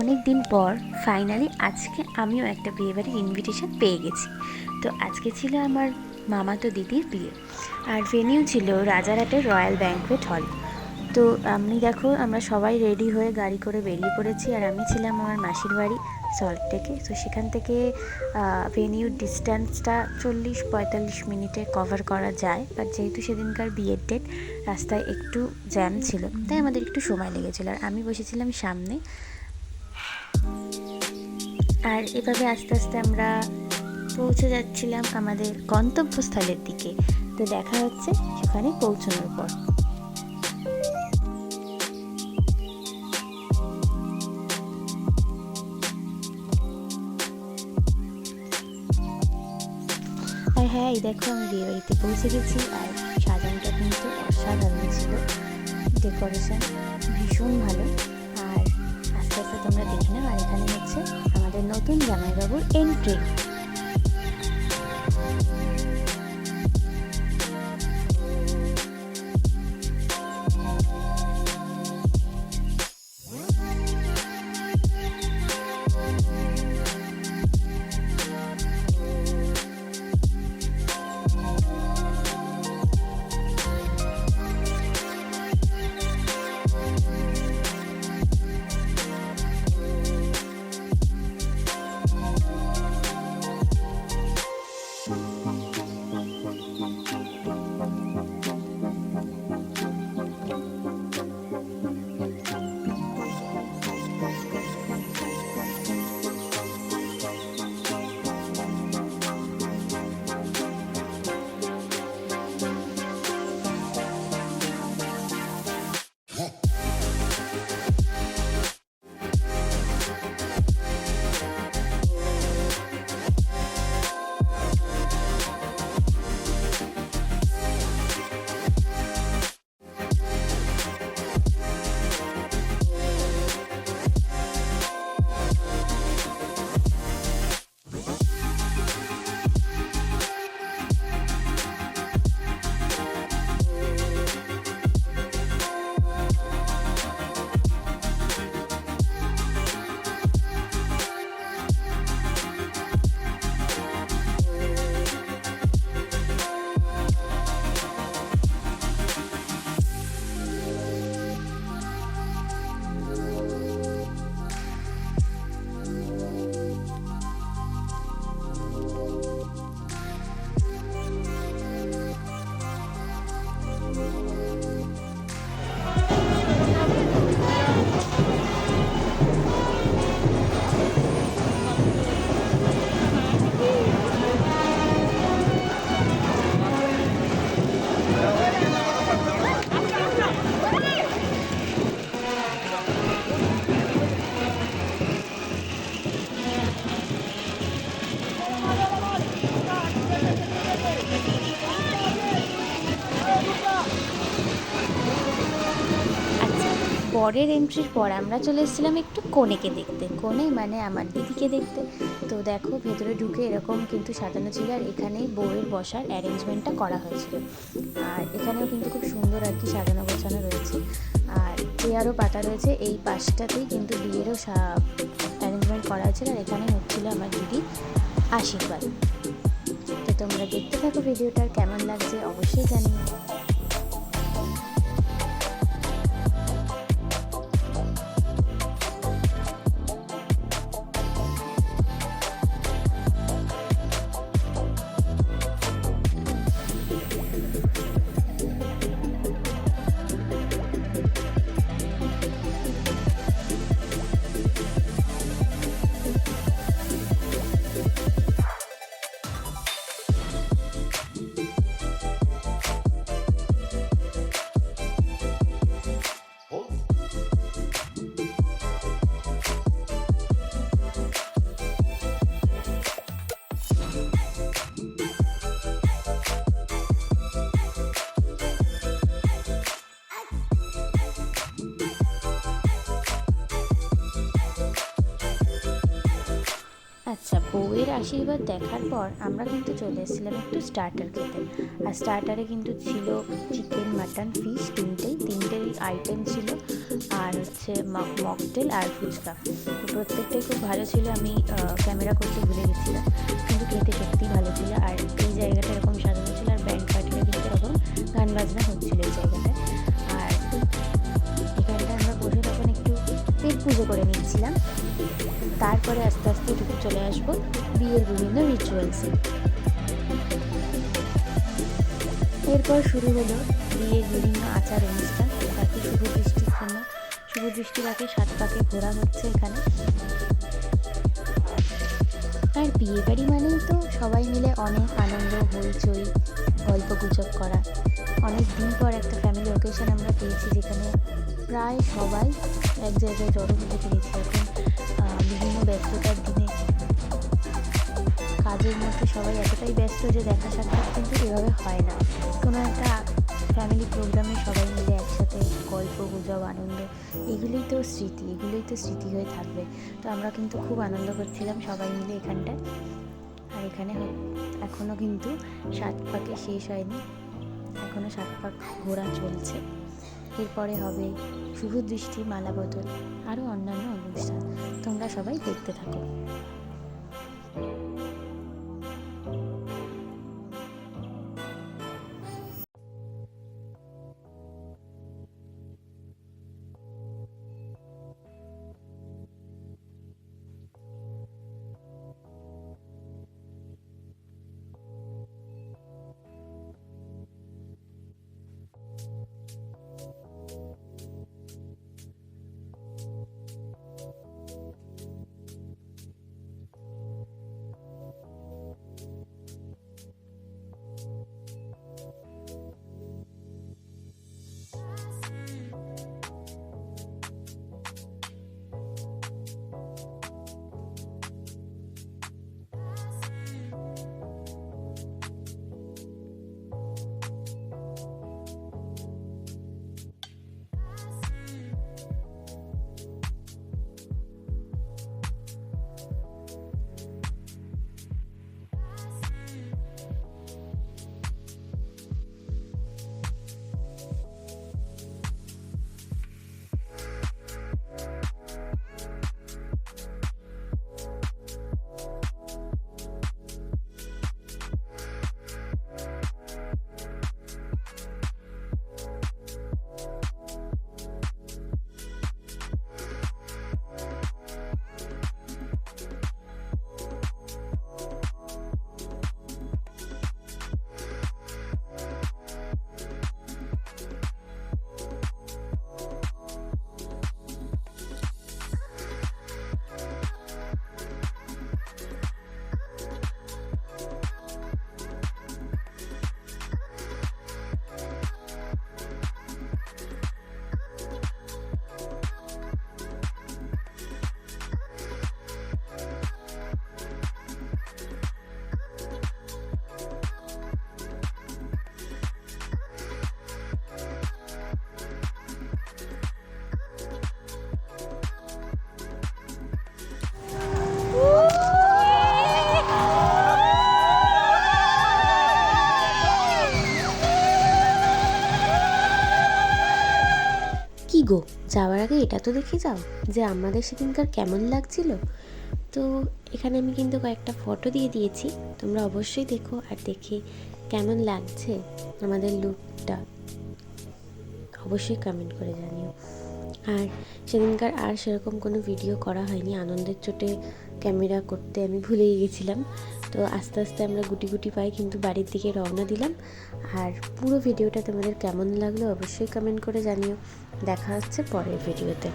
অনেক দিন পর ফাইনালি আজকে আমিও একটা বিয়েবাড়ির ইনভিটেশন পেয়ে গেছি। তো আজকে ছিল আমার মামাতো দিদির বিয়ে, আর ভেনিউ ছিল রাজারহাটের রয়্যাল ব্যাঙ্কোয়েট হল। তো দেখো আমরা সবাই রেডি হয়ে গাড়ি করে বেরিয়ে পড়েছি, আর আমি ছিলাম আমার মাসির বাড়ি সল্টলেকে। তো সেখান থেকে ভেনিউর ডিস্ট্যান্সটা 40-45 মিনিটে কভার করা যায়, বাট যেহেতু সেদিনকার বিয়ের ডেট, রাস্তায় একটু জ্যাম ছিল, তাই আমাদের একটু সময় লেগেছিলো। আর আমি বসেছিলাম সামনে। আর এভাবে আস্তে আস্তে আমরা পৌঁছে যাচ্ছিলাম আমাদের গন্তব্যস্থলের দিকে। তো দেখা হচ্ছে সেখানে পৌঁছানোর পর। আর হ্যাঁ, এই দেখো আমি বিয়ে বাড়িতে পৌঁছে গেছি। আর সাজানোটা কিন্তু অসাধারণ ছিল, ডেকোরেশন ভীষণ ভালো। আর আস্তে আস্তে তোমরা দেখে নাও। আর এখানে হচ্ছে আমাদের নতুন জামাইবাবুর এন্ট্রি। বরের এন্ট্রির পর আমরা চলে এসেছিলাম একটু কনেকে দেখতে। কনে মানে আমার দিদিকে দেখতে। তো দেখো ভেতরে ঢুকে এরকম কিন্তু সাজানো ছিল, আর এখানেই বউয়ের বসার অ্যারেঞ্জমেন্টটা করা হয়েছিল। আর এখানেও কিন্তু খুব সুন্দর আর কি সাজানো গোছানো রয়েছে, আর চেয়ারও পাতা রয়েছে। এই পাশটাতেই কিন্তু বিয়েরও অ্যারেঞ্জমেন্ট করা হয়েছিল। আর এখানে হচ্ছিল আমার দিদির আশীর্বাদ। তো তোমরা দেখতে থাকো ভিডিওটার, কেমন লাগছে অবশ্যই জানিও। আচ্ছা, বউয়ের আশীর্বাদ দেখার পর আমরা কিন্তু চলে এসেছিলাম একটু স্টার্টার খেতে। আর স্টার্টারে কিন্তু ছিল চিকেন, মাটন, ফিশ, তিনটেই আইটেম ছিল। আর হচ্ছে মকটেল আর ফুচকা। তো প্রত্যেকটাই খুব ভালো ছিল। আমি ক্যামেরা করতে ভুলে গেছিলাম, কিন্তু খেতে সত্যিই ভালো ছিল। আর এই জায়গাটা এরকম সাজানো ছিল, আর ব্যান্ড পার্টিরা কিন্তু এরকম গান বাজনা হচ্ছিল এই জায়গাটায়। আর এখানটায় আমরা বসে তখন একটু পেট পুজো করে নিচ্ছিলাম। তারপরে আস্তে আস্তে ঢুকে চলে আসবো বিয়ের বিভিন্ন রিচুয়ালসে। এরপর শুরু হলো বিয়ের বিভিন্ন আচার অনুষ্ঠান। তাকে শুভ দৃষ্টির জন্য শুভ দৃষ্টির আগে 7 পাকে ঘোরা হচ্ছে এখানে। আর বিয়ে বাড়ি মানেই তো সবাই মিলে অনেক আনন্দ, হইচই, গল্প গুজব করা। অনেক দিন পর একটা ফ্যামিলি ওকেশন আমরা পেয়েছি, যেখানে প্রায় সবাই এক জায়গায় জড়ো হতে পেরেছি। এখন বিভিন্ন ব্যস্ততার দিনে কাজের মধ্যে সবাই এতটাই ব্যস্ত যে দেখা সাক্ষাৎ কিন্তু এভাবে হয় না। কোনো একটা ফ্যামিলি প্রোগ্রামে সবাই মিলে একসাথে গল্প গুজব, আনন্দ, এগুলোই তো স্মৃতি হয়ে থাকবে। তো আমরা কিন্তু খুব আনন্দ করছিলাম সবাই মিলে এখানটায়। আর এখানে এখনও কিন্তু 7 পাকে শেষ হয়নি, এখনও 7 পাক ঘোরা চলছে। এরপরে হবে শুভ দৃষ্টি, মালা বদল, আরও অন্যান্য অনুষ্ঠান। তোমরা সবাই দেখতে থাকো। কি গো, যাওয়ার আগে এটা তো দেখে যাও যে আমাদের সেদিনকার কেমন লাগছিল। তো এখানে আমি কিন্তু কয়েকটা ফটো দিয়ে দিয়েছি, তোমরা অবশ্যই দেখো আর দেখে কেমন লাগছে আমাদের লুকটা অবশ্যই কমেন্ট করে জানিও। আর সেদিনকার আর সেরকম কোনো ভিডিও করা হয়নি, আনন্দের চোটে ক্যামেরা করতে আমি ভুলেই গেছিলাম। তো আস্তে আস্তে আমরা গুটি গুটি পাই কিন্তু বাড়ির দিকে রওনা দিলাম। আর পুরো ভিডিওটা তোমাদের কেমন লাগলো অবশ্যই কমেন্ট করে জানিও। দেখা হচ্ছে পরের ভিডিওতে।